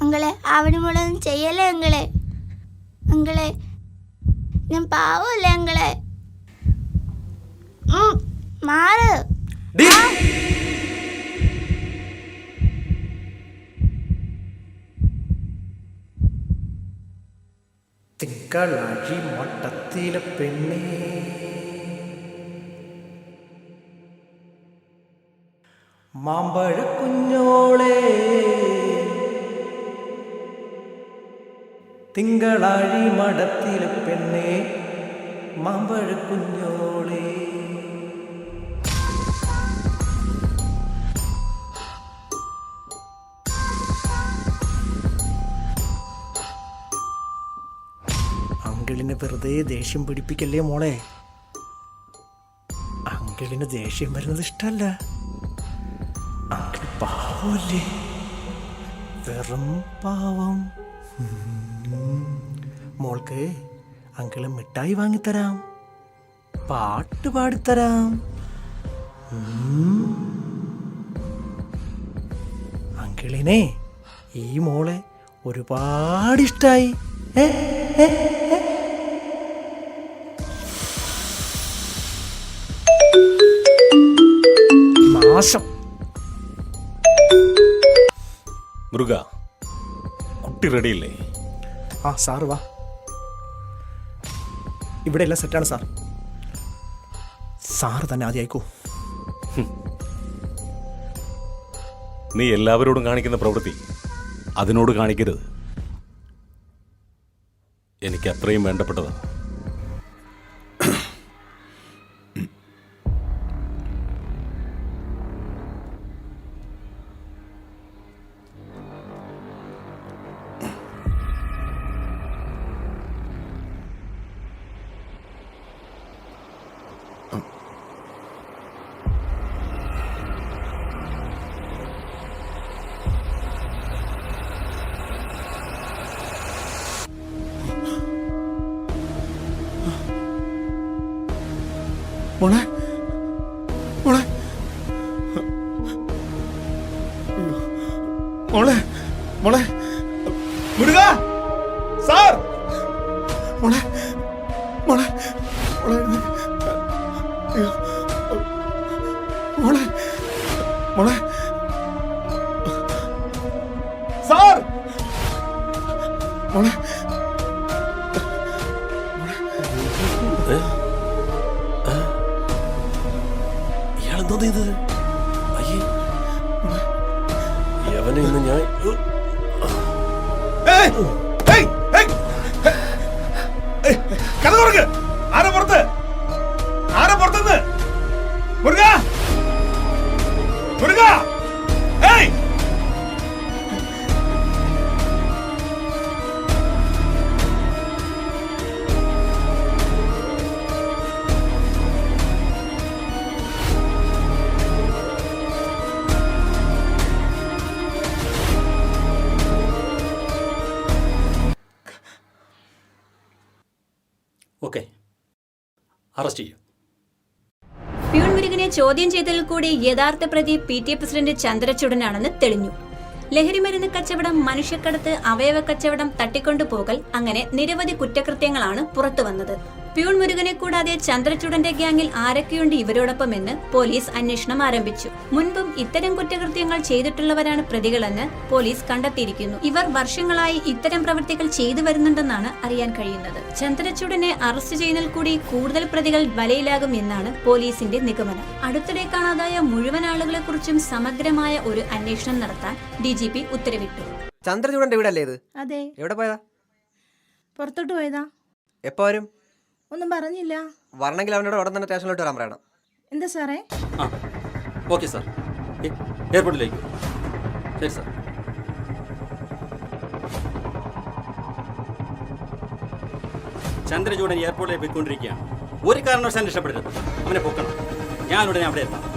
അങ്കിളെ അവിടെ മുഴുവൻ ചെയ്യല്ലേ അങ്കിളെ? അങ്കിളെ ഞാൻ പാവല്ലേ അങ്കിളെ? മാറ്. തിങ്കളാഴി മട്ടത്തിലെ പെണ്ണേ, മാമ്പഴ കുഞ്ഞോളെ, തിങ്കളാഴി മടത്തിലെ പെണ്ണേ, മാമ്പഴ കുഞ്ഞോളെ. അങ്കിളിനെ വെറുതെ ദേഷ്യം പിടിപ്പിക്കല്ലേ മോളെ. അങ്കിളിന് ദേഷ്യം വരുന്നത് ഇഷ്ടമല്ല. അങ്കിൾ പാവല്ലേ, വെറും പാവം. മോൾക്ക് അങ്കിള് മിഠായി വാങ്ങിത്തരാം, പാട്ട് പാടിത്തരാം. അങ്കിളിനെ ഈ മോളെ ഒരുപാട് ഇഷ്ടായി. നാശം. മുരുക, കുട്ടി റെഡിയില്ലേ? ആ സാറ് വാ, ഇവിടെ എല്ലാം സെറ്റാണ് സാർ. സാറ് തന്നെ ആദ്യം അയക്കൂ. നീ എല്ലാവരോടും കാണിക്കുന്ന പ്രവൃത്തി അതിനോട് കാണിക്കരുത്. എനിക്ക് അത്രയും വേണ്ടപ്പെട്ടതാണ്. മോളെ, മോളെ, മോളെ, മോളെ, മുരുക സാർ. മോളെ, മോളെ, മോളെ, മോളെ, മോളെ, സാർ. മോളെ, ഇയാളെന്തോ ചെയ്തത്? അയ്യേ, യവനെ ഇന്ന് ഞാൻ കഥ തുറക്ക്. ആരാ പുറത്ത്? ആരാ പുറത്തുനിന്ന്? മുരുക, മുരുക, അറസ്റ്റ് ചെയ്യും. പ്യൂൺ മുരുകനെ ചോദ്യം ചെയ്തതിൽ കൂടി യഥാർത്ഥ പ്രതി PTA പ്രസിഡന്റ് ചന്ദ്രചൂഡനാണെന്ന് തെളിഞ്ഞു. ലഹരിമരുന്ന് കച്ചവടം, മനുഷ്യക്കടത്ത്, അവയവ കച്ചവടം, തട്ടിക്കൊണ്ടുപോകൽ അങ്ങനെ നിരവധി കുറ്റകൃത്യങ്ങളാണ് പുറത്തുവന്നത്. പ്യൂൺ മുരുകനെ കൂടാതെ ചന്ദ്രചൂഡന്റെ ഗ്യാങ്ങിൽ ആരൊക്കെയുണ്ട് ഇവരോടൊപ്പം എന്ന് പോലീസ് അന്വേഷണം ആരംഭിച്ചു. മുൻപും ഇത്തരം കുറ്റകൃത്യങ്ങൾ ചെയ്തിട്ടുള്ളവരാണ് പ്രതികളെന്ന് പോലീസ് കണ്ടെത്തിയിരിക്കുന്നു. ഇവർ വർഷങ്ങളായി ഇത്തരം പ്രവൃത്തികൾ ചെയ്തു വരുന്നുണ്ടെന്നാണ് അറിയാൻ കഴിയുന്നത്. ചന്ദ്രചൂഡനെ അറസ്റ്റ് ചെയ്യുന്നതിൽ കൂടി കൂടുതൽ പ്രതികൾ വലയിലാകും എന്നാണ് പോലീസിന്റെ നിഗമനം. അടുത്തിടെ കാണാതായ മുഴുവൻ ആളുകളെ കുറിച്ചും സമഗ്രമായ ഒരു അന്വേഷണം നടത്താൻ DGP ഉത്തരവിട്ടു. ചന്ദ്രചൂഡന്റെ വീടല്ലേ ഇത്? അതെ. എവിടെ പോയതാ? പുറത്തോട്ട് പോയതാ. എപ്പോ വരും? ഒന്നും പറഞ്ഞില്ല. വരണമെങ്കിൽ അവനോട് ഉടൻ തന്നെ സ്റ്റേഷനിലോട്ട് വരാൻ പറയണം. എന്താ സാറേ? ആ ഓക്കെ സാർ, എയർപോർട്ടിലേക്ക്. ശരി സാർ. ചന്ദ്രചൂഡൻ എയർപോർട്ടിലേക്ക് പോയിക്കൊണ്ടിരിക്കുകയാണ്. ഒരു കാരണവശാലും രക്ഷപ്പെടരുത്. അവനെ പൊക്കണം. ഞാൻ ഉടനെ അവിടെ എത്താം.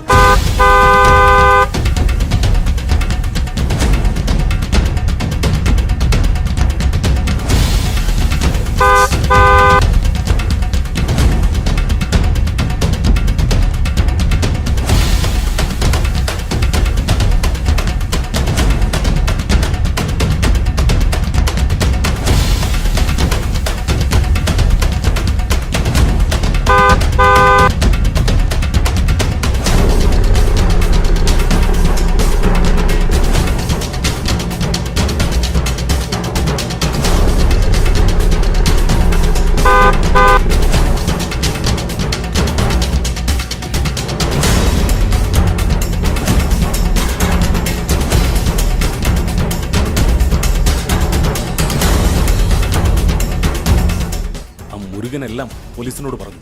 മുരുകനെല്ലാം പോലീസിനോട് പറഞ്ഞു.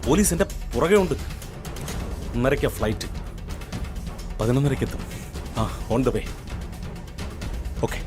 പോലീസിന്റെ പുറകെ ഉണ്ട്. 1:30 ഫ്ലൈറ്റ്, 11:30 എത്തും. On the way. Okay.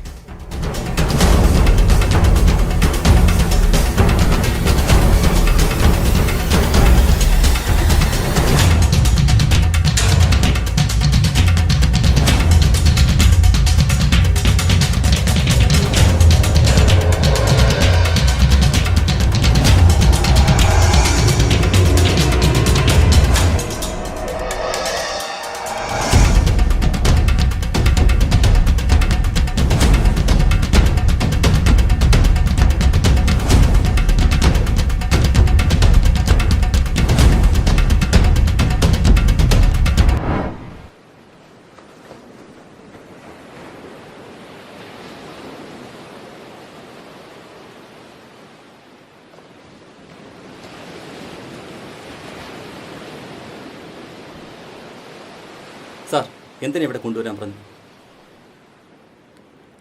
Sir, എന്തിനാ ഇവിടെ കൊണ്ടുവരാൻ പറഞ്ഞു?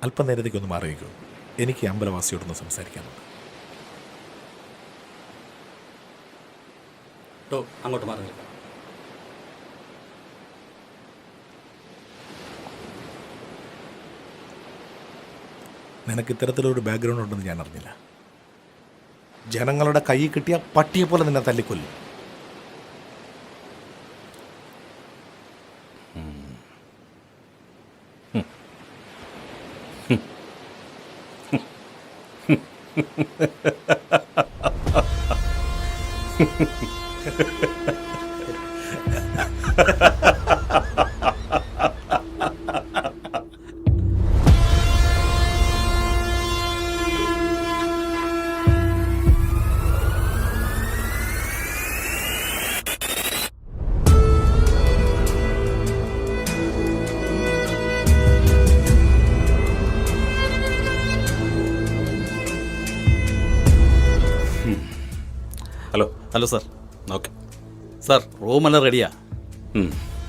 അല്പനേരത്തേക്ക് ഒന്ന് മാറിയിരിക്കൂ. എനിക്ക് അമ്പലവാസിയോടൊന്ന് സംസാരിക്കാനുണ്ട്. അങ്ങോട്ട് മാറി. നിനക്ക് ഇത്തരത്തിലൊരു ബാക്ക്ഗ്രൗണ്ട് ഉണ്ടെന്ന് ഞാൻ അറിഞ്ഞില്ല. ജനങ്ങളുടെ കൈ കിട്ടിയ പട്ടിയെ പോലെ നിന്നെ തല്ലിക്കൊല്ലും. Hello sir. ഓക്കെ സാർ, റൂമെല്ലാം റെഡിയാ.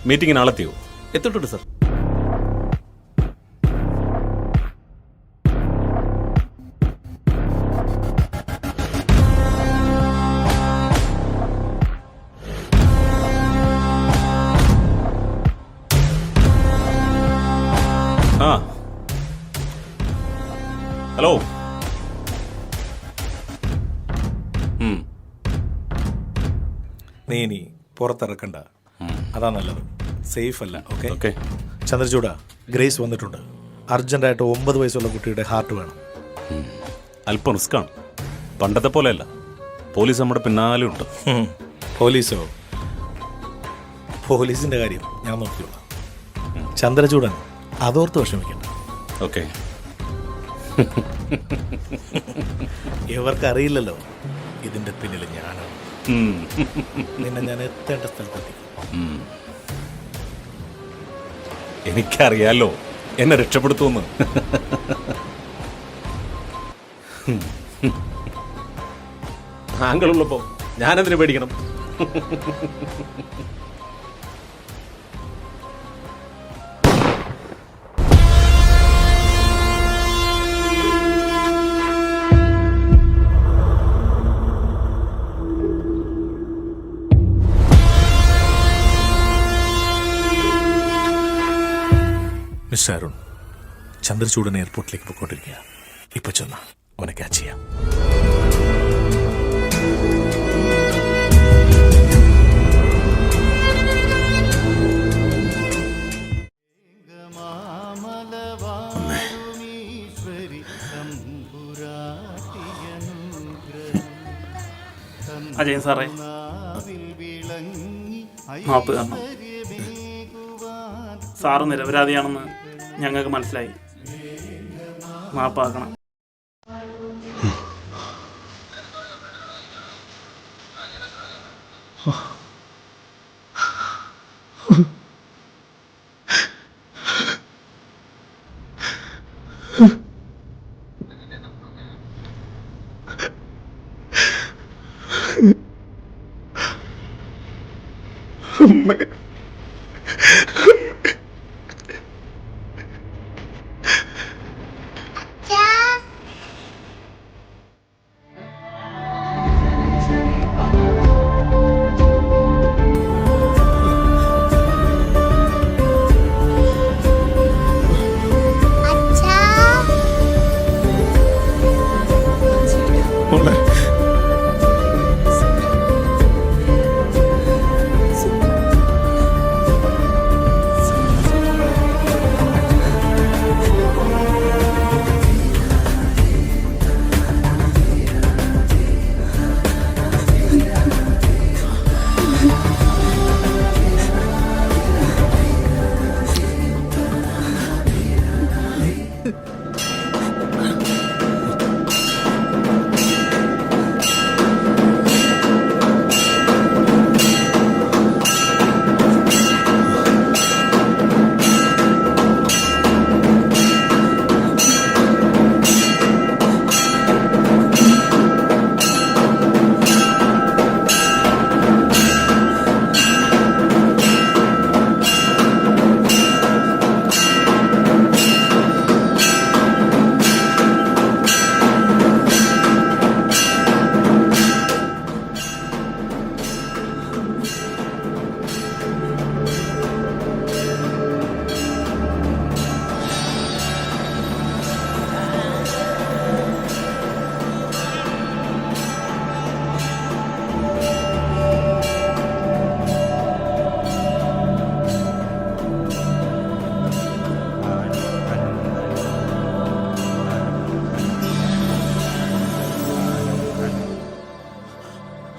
മീറ്റിംഗ് നാളെത്തിയോ? എത്തിയിട്ടുണ്ട് സാർ. ഹലോ. നീ ഇനി പുറത്തിറക്കണ്ട, അതാ നല്ലത്. സേഫ് അല്ല. ഓക്കെ. ചന്ദ്രചൂഡ, ഗ്രേസ് വന്നിട്ടുണ്ട്. അർജന്റായിട്ട് 9 വയസ്സുള്ള കുട്ടിയുടെ ഹാർട്ട് വേണം. അല്പം റിസ്ക്കാണ്, പണ്ടത്തെ പോലെയല്ല. പോലീസ് നമ്മുടെ പിന്നാലെ ഉണ്ട്. പോലീസോ? പോലീസിന്റെ കാര്യം ഞാൻ നോക്കിയോളാം. ചന്ദ്രചൂടൻ, അതോർത്ത് വിഷമിക്കണ്ട. ഓക്കെ. ഇവർക്കറിയില്ലല്ലോ ഇതിന്റെ പിന്നിൽ ഞാനാണ്. നിന്നെ ഞാൻ എത്തേണ്ട സ്ഥലത്തെത്തി. എനിക്കറിയാലോ എന്നെ രക്ഷപ്പെടുത്തുമെന്ന്. താങ്കളുള്ളപ്പോ ഞാനെന്തിനു പേടിക്കണം? മിസ്റ്റർ അരുൺ, ചന്ദ്രചൂടൻ എയർപോർട്ടിലേക്ക് പോയിക്കൊണ്ടിരിക്കുക. ഇപ്പൊ ചെന്ന അവനെ ക്യാച്ച് ചെയ്യാം. അജയൻ സാറേ, മാപ്പ് തരണം. സാറ് നിരപരാധിയാണെന്ന് ഞങ്ങൾക്ക് മനസ്സിലായി. മാപ്പാക്കണം.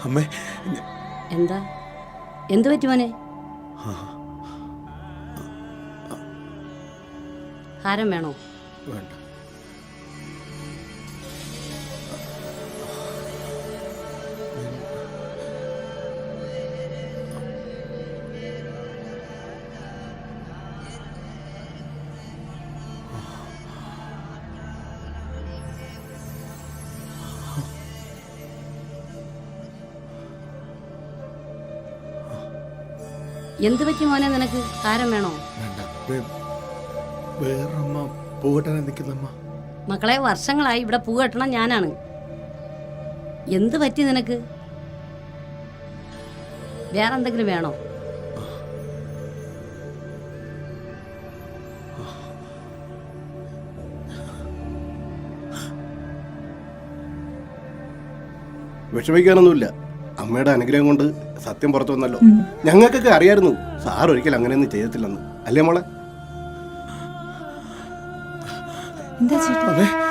അമ്മേ, എന്താ? എന്തു പറ്റി മോനെ? ഹാരം വേണോ? വേണ്ട. എന്ത് പറ്റി മോനെ നിനക്ക്? ഹാരം വേണോ? വേറമ്മ പൂകെട്ടാൻ നിൽക്കുന്നമ്മ. മക്കളെ, വർഷങ്ങളായി ഇവിടെ പൂ കെട്ടണം ഞാനാണ്. എന്ത് പറ്റി നിനക്ക്? വേറെന്തെങ്കിലും വേണോ? വിഷമിക്കാനൊന്നുമില്ല. അമ്മയുടെ അനുഗ്രഹം കൊണ്ട് സത്യം പുറത്തു വന്നല്ലോ. ഞങ്ങൾക്കൊക്കെ അറിയായിരുന്നു സാർ ഒരിക്കലും അങ്ങനെയൊന്നും ചെയ്യത്തില്ലെന്ന്. അല്ലേ മോളെ? എന്താ ചേട്ടാ?